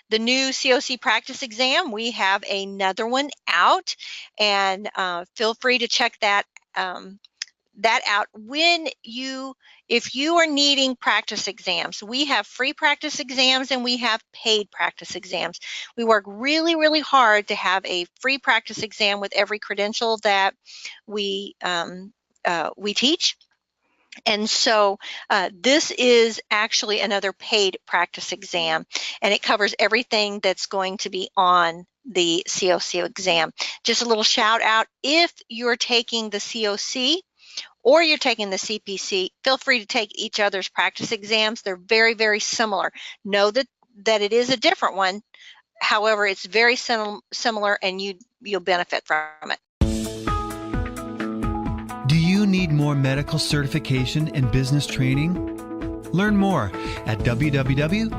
the new COC Practice Exam. We have another one out, and feel free to check that out if you are needing practice exams. We have free practice exams and we have paid practice exams. We work really, really hard to have a free practice exam with every credential that we teach. And so this is actually another paid practice exam, and it covers everything that's going to be on the COC exam. Just a little shout out, if you're taking the COC or you're taking the CPC, feel free to take each other's practice exams. They're very, very similar. Know that it is a different one. However, it's very similar, and you'll benefit from it. Do you need more medical certification and business training? Learn more at www.cco.us.